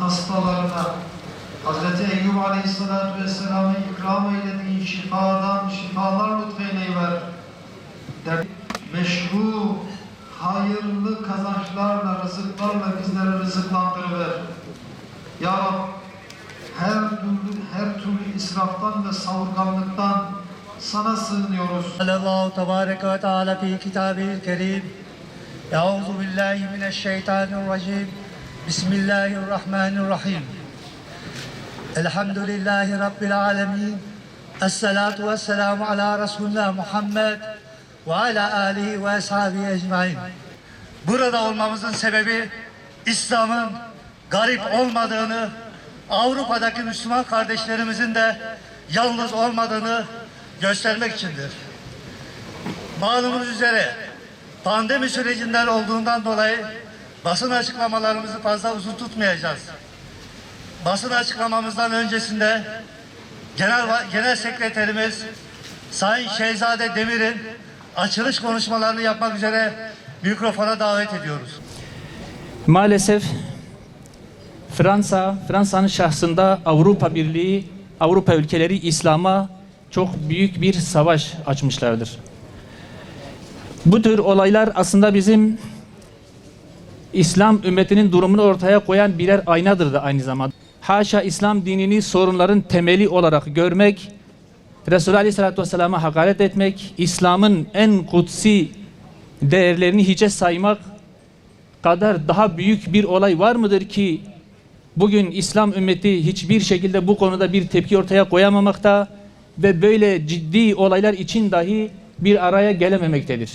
hastalarına Hz. Eyyub Aleyhisselatü Vesselam'ı ikram eylediğin şifadan şifalar lütfeyleyver. Meşru, hayırlı kazançlarla, rızıklarla bizleri rızıklandırıver. Ya Rab, her türlü israftan ve savurganlıktan sana sığınıyoruz. Allah tebareke ve teala fi kitabihil kerim. Euzu billahi mineşşeytanirracim. Bismillahirrahmanirrahim. Elhamdülillahi rabbil alamin. Esselatu vesselamu ala Resulina Muhammed ve ala alihi ve ashabihi ecmaîn. Burada olmamızın sebebi İslam'ın garip olmadığını, Avrupa'daki Müslüman kardeşlerimizin de yalnız olmadığını göstermek içindir. Malumunuz üzere pandemi sürecinden olduğundan dolayı basın açıklamalarımızı fazla uzun tutmayacağız. Basın açıklamamızdan öncesinde Genel Sekreterimiz Sayın Şehzade Demir'in açılış konuşmalarını yapmak üzere mikrofona davet ediyoruz. Maalesef Fransa'nın şahsında Avrupa Birliği, Avrupa ülkeleri İslam'a çok büyük bir savaş açmışlardır. Bu tür olaylar aslında bizim İslam ümmetinin durumunu ortaya koyan birer aynadır da aynı zamanda. Haşa İslam dinini sorunların temeli olarak görmek, Resulullah Aleyhisselatü Vesselam'a hakaret etmek, İslam'ın en kutsi değerlerini hiçe saymak kadar daha büyük bir olay var mıdır ki bugün İslam ümmeti hiçbir şekilde bu konuda bir tepki ortaya koyamamakta ve böyle ciddi olaylar için dahi bir araya gelememektedir.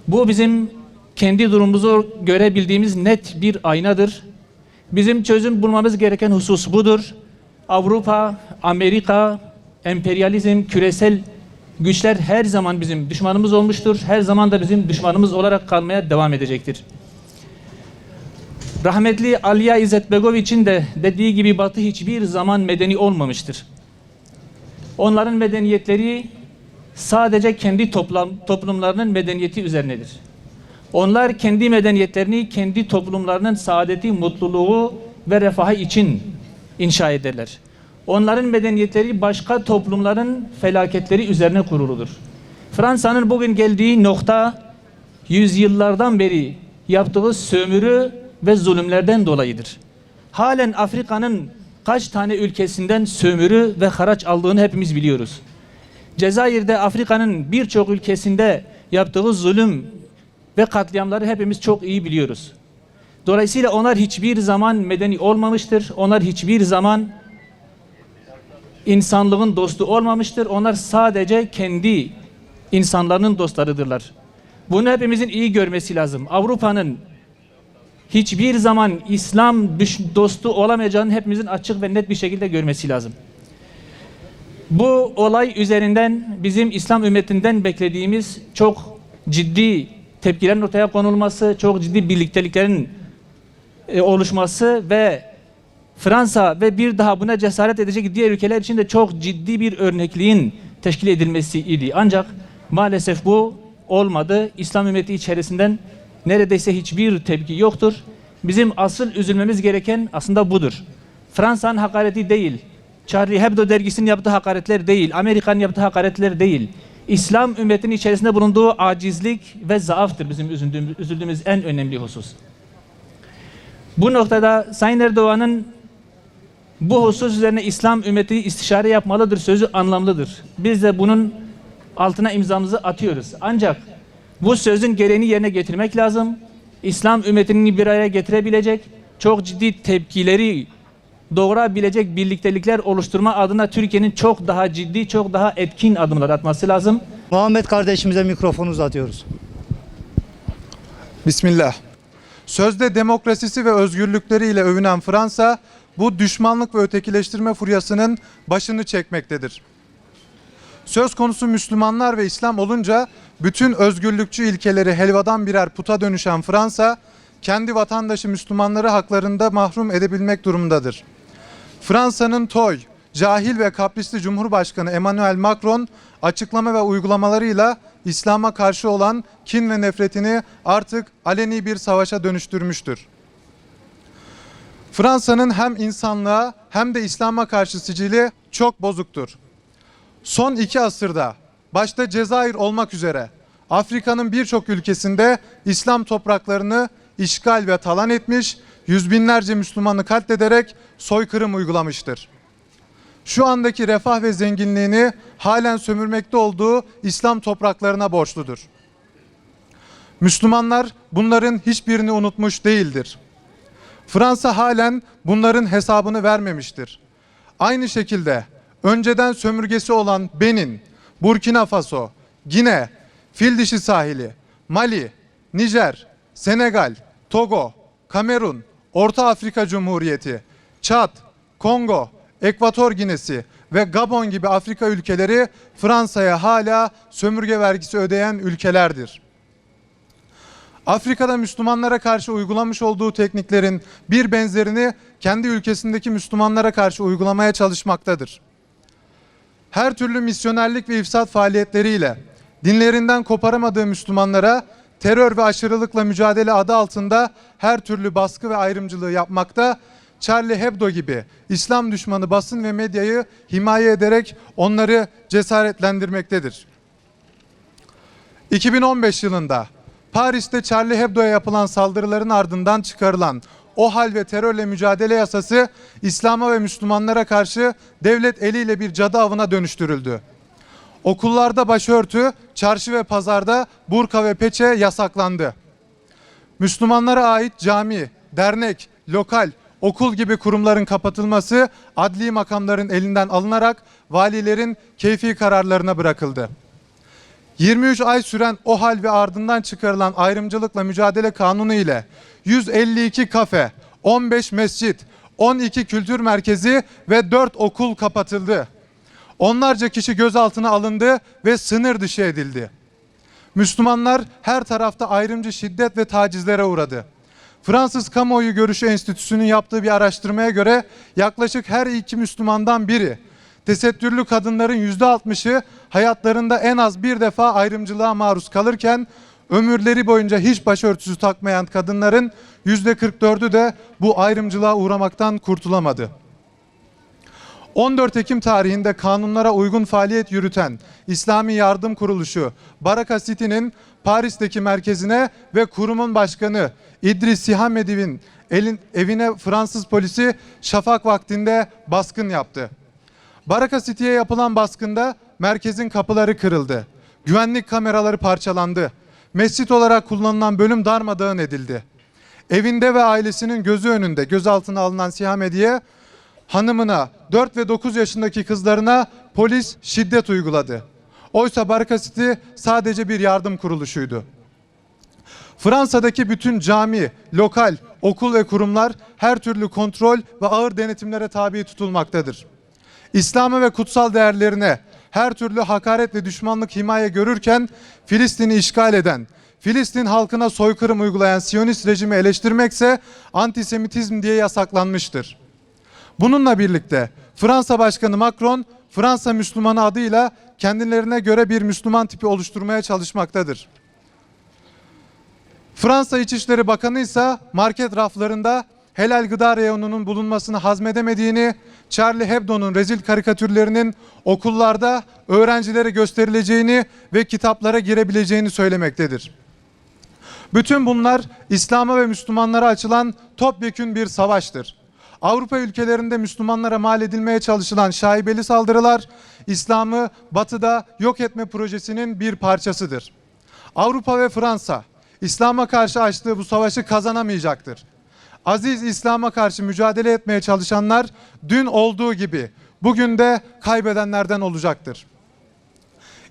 Bu bizim kendi durumumuzu görebildiğimiz net bir aynadır. Bizim çözüm bulmamız gereken husus budur. Avrupa, Amerika, emperyalizm, küresel güçler her zaman bizim düşmanımız olmuştur. Her zaman da bizim düşmanımız olarak kalmaya devam edecektir. Rahmetli Aliya İzzet Begoviç'in de dediği gibi Batı hiçbir zaman medeni olmamıştır. Onların medeniyetleri sadece kendi toplumlarının medeniyeti üzerinedir. Onlar kendi medeniyetlerini kendi toplumlarının saadeti, mutluluğu ve refahı için inşa ederler. Onların medeniyetleri başka toplumların felaketleri üzerine kuruludur. Fransa'nın bugün geldiği nokta yüzyıllardan beri yaptığı sömürü ve zulümlerden dolayıdır. Halen Afrika'nın kaç tane ülkesinden sömürü ve haraç aldığını hepimiz biliyoruz. Cezayir'de Afrika'nın birçok ülkesinde yaptığı zulüm ve katliamları hepimiz çok iyi biliyoruz. Dolayısıyla onlar hiçbir zaman medeni olmamıştır. Onlar hiçbir zaman insanlığın dostu olmamıştır. Onlar sadece kendi insanların dostlarıdırlar. Bunu hepimizin iyi görmesi lazım. Avrupa'nın hiçbir zaman İslam dostu olamayacağını hepimizin açık ve net bir şekilde görmesi lazım. Bu olay üzerinden bizim İslam ümmetinden beklediğimiz çok ciddi tepkilerin ortaya konulması, çok ciddi birlikteliklerin oluşması ve Fransa ve bir daha buna cesaret edecek diğer ülkeler için de çok ciddi bir örnekliğin teşkil edilmesi idi. Ancak maalesef bu olmadı. İslam ümmeti içerisinden neredeyse hiçbir tepki yoktur. Bizim asıl üzülmemiz gereken aslında budur. Fransa'nın hakareti değil, Charlie Hebdo dergisinin yaptığı hakaretler değil, Amerika'nın yaptığı hakaretler değil. İslam ümmetinin içerisinde bulunduğu acizlik ve zaaftır bizim üzüldüğümüz en önemli husus. Bu noktada Sayın Erdoğan'ın bu husus üzerine İslam ümmeti istişare yapmalıdır sözü anlamlıdır. Biz de bunun altına imzamızı atıyoruz. Ancak bu sözün gereğini yerine getirmek lazım. İslam ümmetini bir araya getirebilecek, çok ciddi tepkileri doğurabilecek birliktelikler oluşturma adına Türkiye'nin çok daha ciddi, çok daha etkin adımlar atması lazım. Muhammed kardeşimize mikrofonu uzatıyoruz. Bismillah. Sözde demokrasisi ve özgürlükleriyle övünen Fransa, bu düşmanlık ve ötekileştirme furyasının başını çekmektedir. Söz konusu Müslümanlar ve İslam olunca bütün özgürlükçü ilkeleri helvadan birer puta dönüşen Fransa, kendi vatandaşı Müslümanları haklarında mahrum edebilmek durumundadır. Fransa'nın toy, cahil ve kaprisli Cumhurbaşkanı Emmanuel Macron açıklama ve uygulamalarıyla İslam'a karşı olan kin ve nefretini artık aleni bir savaşa dönüştürmüştür. Fransa'nın hem insanlığa hem de İslam'a karşı sicili çok bozuktur. Son 2 asırda başta Cezayir olmak üzere Afrika'nın birçok ülkesinde İslam topraklarını işgal ve talan etmiş, yüz binlerce Müslümanı katlederek soykırım uygulamıştır. Şu andaki refah ve zenginliğini halen sömürmekte olduğu İslam topraklarına borçludur. Müslümanlar bunların hiçbirini unutmuş değildir. Fransa halen bunların hesabını vermemiştir. Aynı şekilde önceden sömürgesi olan Benin, Burkina Faso, Gine, Fildişi sahili, Mali, Nijer, Senegal, Togo, Kamerun, Orta Afrika Cumhuriyeti, Çad, Kongo, Ekvator Ginesi ve Gabon gibi Afrika ülkeleri Fransa'ya hala sömürge vergisi ödeyen ülkelerdir. Afrika'da Müslümanlara karşı uygulamış olduğu tekniklerin bir benzerini kendi ülkesindeki Müslümanlara karşı uygulamaya çalışmaktadır. Her türlü misyonerlik ve ifsat faaliyetleriyle dinlerinden koparamadığı Müslümanlara terör ve aşırılıkla mücadele adı altında her türlü baskı ve ayrımcılığı yapmakta, Charlie Hebdo gibi İslam düşmanı basın ve medyayı himaye ederek onları cesaretlendirmektedir. 2015 yılında Paris'te Charlie Hebdo'ya yapılan saldırıların ardından çıkarılan OHAL ve terörle mücadele yasası İslam'a ve Müslümanlara karşı devlet eliyle bir cadı avına dönüştürüldü. Okullarda başörtü, çarşı ve pazarda burka ve peçe yasaklandı. Müslümanlara ait cami, dernek, lokal, okul gibi kurumların kapatılması adli makamların elinden alınarak valilerin keyfi kararlarına bırakıldı. 23 ay süren OHAL ve ardından çıkarılan ayrımcılıkla mücadele kanunu ile 152 kafe, 15 mescit, 12 kültür merkezi ve 4 okul kapatıldı. Onlarca kişi gözaltına alındı ve sınır dışı edildi. Müslümanlar her tarafta ayrımcı şiddet ve tacizlere uğradı. Fransız Kamuoyu Görüşü Enstitüsü'nün yaptığı bir araştırmaya göre yaklaşık her 2 Müslümandan biri, tesettürlü kadınların %60'ı hayatlarında en az bir defa ayrımcılığa maruz kalırken ömürleri boyunca hiç başörtüsü takmayan kadınların %44'ü de bu ayrımcılığa uğramaktan kurtulamadı. 14 Ekim tarihinde kanunlara uygun faaliyet yürüten İslami Yardım Kuruluşu Baraka City'nin Paris'teki merkezine ve kurumun başkanı İdris Sihamediv'in evine Fransız polisi şafak vaktinde baskın yaptı. Baraka City'ye yapılan baskında merkezin kapıları kırıldı. Güvenlik kameraları parçalandı. Mescit olarak kullanılan bölüm darmadağın edildi. Evinde ve ailesinin gözü önünde gözaltına alınan Sihamedi'ye, hanımına, 4 ve 9 yaşındaki kızlarına polis şiddet uyguladı. Oysa Baraka City sadece bir yardım kuruluşuydu. Fransa'daki bütün cami, lokal, okul ve kurumlar her türlü kontrol ve ağır denetimlere tabi tutulmaktadır. İslam'a ve kutsal değerlerine her türlü hakaret ve düşmanlık himaye görürken Filistin'i işgal eden, Filistin halkına soykırım uygulayan Siyonist rejimi eleştirmekse antisemitizm diye yasaklanmıştır. Bununla birlikte Fransa Başkanı Macron, Fransa Müslümanı adıyla kendilerine göre bir Müslüman tipi oluşturmaya çalışmaktadır. Fransa İçişleri Bakanı ise market raflarında helal gıda reyonunun bulunmasını hazmedemediğini, Charlie Hebdo'nun rezil karikatürlerinin okullarda öğrencilere gösterileceğini ve kitaplara girebileceğini söylemektedir. Bütün bunlar İslam'a ve Müslümanlara açılan topyekün bir savaştır. Avrupa ülkelerinde Müslümanlara mal edilmeye çalışılan şaibeli saldırılar, İslam'ı batıda yok etme projesinin bir parçasıdır. Avrupa ve Fransa, İslam'a karşı açtığı bu savaşı kazanamayacaktır. Aziz İslam'a karşı mücadele etmeye çalışanlar dün olduğu gibi bugün de kaybedenlerden olacaktır.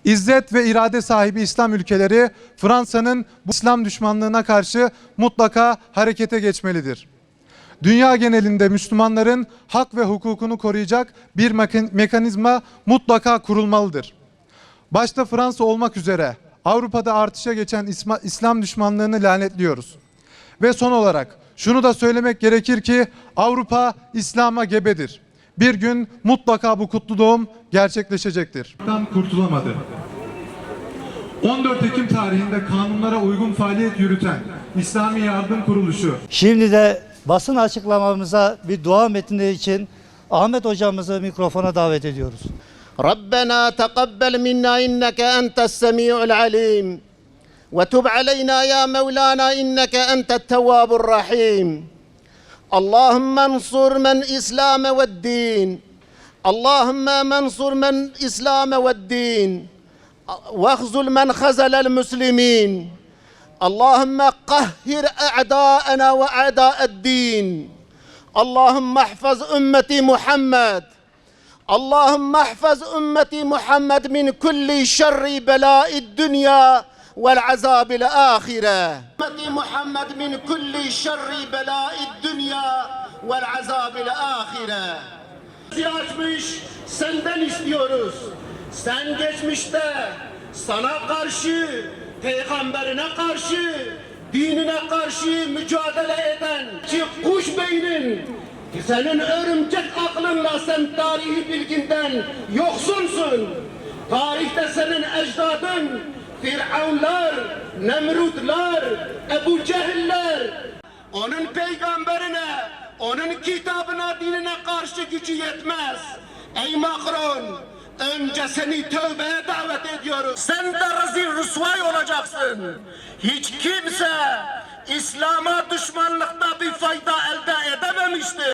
İzzet ve irade sahibi İslam ülkeleri Fransa'nın bu İslam düşmanlığına karşı mutlaka harekete geçmelidir. Dünya genelinde Müslümanların hak ve hukukunu koruyacak bir mekanizma mutlaka kurulmalıdır. Başta Fransa olmak üzere Avrupa'da artışa geçen İslam düşmanlığını lanetliyoruz. Ve son olarak şunu da söylemek gerekir ki Avrupa İslam'a gebedir. Bir gün mutlaka bu kutlu doğum gerçekleşecektir. Kurtulamadı. 14 Ekim tarihinde kanunlara uygun faaliyet yürüten İslami Yardım Kuruluşu. Şimdi de basın açıklamamıza bir dua metni için Ahmet hocamızı mikrofona davet ediyoruz. ربنا تقبل منا إنك أنت السميع العليم وتب علينا يا مولانا إنك أنت التواب الرحيم اللهم انصر من إسلام والدين اللهم منصر من إسلام والدين واخذل من خذل المسلمين اللهم قهر أعداءنا وأعداء الدين اللهم احفظ أمتي محمد اللهم احفظ أمتي محمد من كل شر بلاء الدنيا والعذاب الآخرة أمتي محمد من كل شر بلاء الدنيا والعذاب الآخرة Açmış, senden istiyoruz. Sen geçmişte sana karşı, peygamberine karşı, dinine karşı mücadele eden ki kuş beynin, senin örümcek aklınla sen tarihi bilginden yoksunsun. Tarihte senin ecdadın Firavunlar, Nemrutlar, Ebu Cehiller, onun peygamberine, onun kitabına, dinine karşı gücü yetmez. Ey Macron, önce seni tövbeye davet ediyoruz. Sen de rezil rüsvay olacaksın. Hiç kimse İslam'a düşmanlıkta bir fayda elde edememiştir.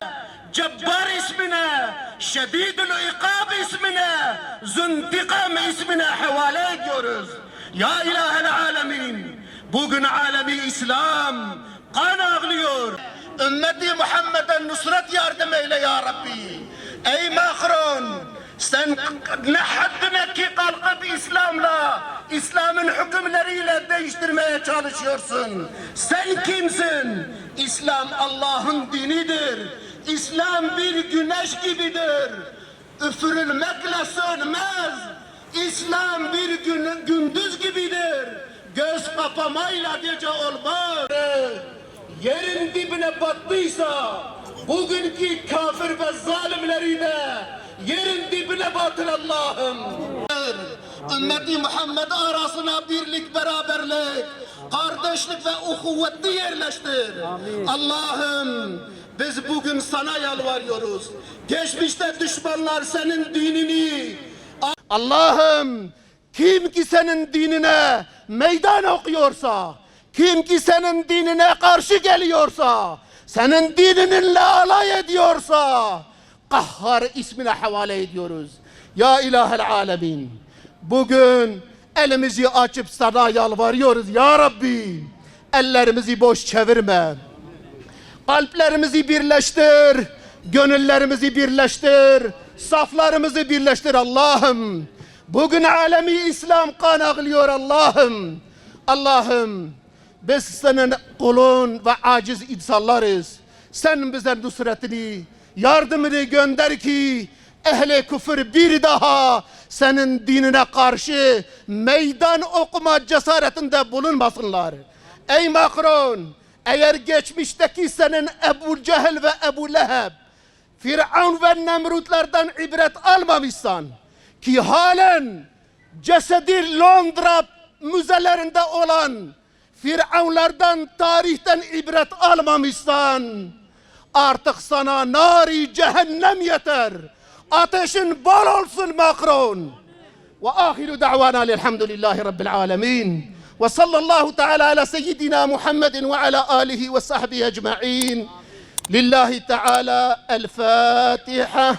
Cebbar ismine, Şedidül İkab ismine, Züntikam ismine havale ediyoruz. Ya İlahel Alemin, bugün alemi İslam kan ağlıyor. Ümmeti Muhammed'e nusret yardım eyle ya Rabbi. Ey Macron, sen ne haddine ki kalkıp İslam'la, İslam'ın hükümleriyle değiştirmeye çalışıyorsun. Sen kimsin? İslam Allah'ın dinidir. İslam bir güneş gibidir. Üfürülmekle sönmez. İslam bir gündüz gibidir. Göz kapamayla gece olmaz. Yerin dibine battıysa bugünkü kafir ve zalimleri de yerin dibine batır Allah'ım. Ümmeti Muhammed arasına birlik, beraberlik, kardeşlik ve uhuvvetli yerleştir. Allah'ım biz bugün sana yalvarıyoruz. Geçmişte düşmanlar senin dinini, Allah'ım kim ki senin dinine meydan okuyorsa, kim ki senin dinine karşı geliyorsa, senin dinininle alay ediyorsa, Kahhar ismine havale ediyoruz. Ya İlahel Alemin, bugün elimizi açıp sana yalvarıyoruz ya Rabbi. Ellerimizi boş çevirme. Kalplerimizi birleştir, gönüllerimizi birleştir, saflarımızı birleştir Allah'ım. Bugün alemi İslam kan ağlıyor Allah'ım. Allah'ım biz senin kulun ve aciz insanlarız. Sen bize nusretini, yardımını gönder ki ehli küfür bir daha senin dinine karşı meydan okuma cesaretinde bulunmasınlar. Ey Macron, eğer geçmişteki senin Ebu Cehil ve Ebu Leheb, Firavun ve Nemrutlardan ibret almamışsan ki halen cesedi Londra müzelerinde olan Firavunlardan, tarihten ibret almamışsan artık sana nari cehennem yeter. Ateşin bol olsun Macron. Ve ahiru da'vana elhamdülillahi rabbil alemin. Ve sallallahu teala ala seyyidina Muhammedin ve ala alihi ve sahbihi ecma'in. Lillahi teala el Fatiha.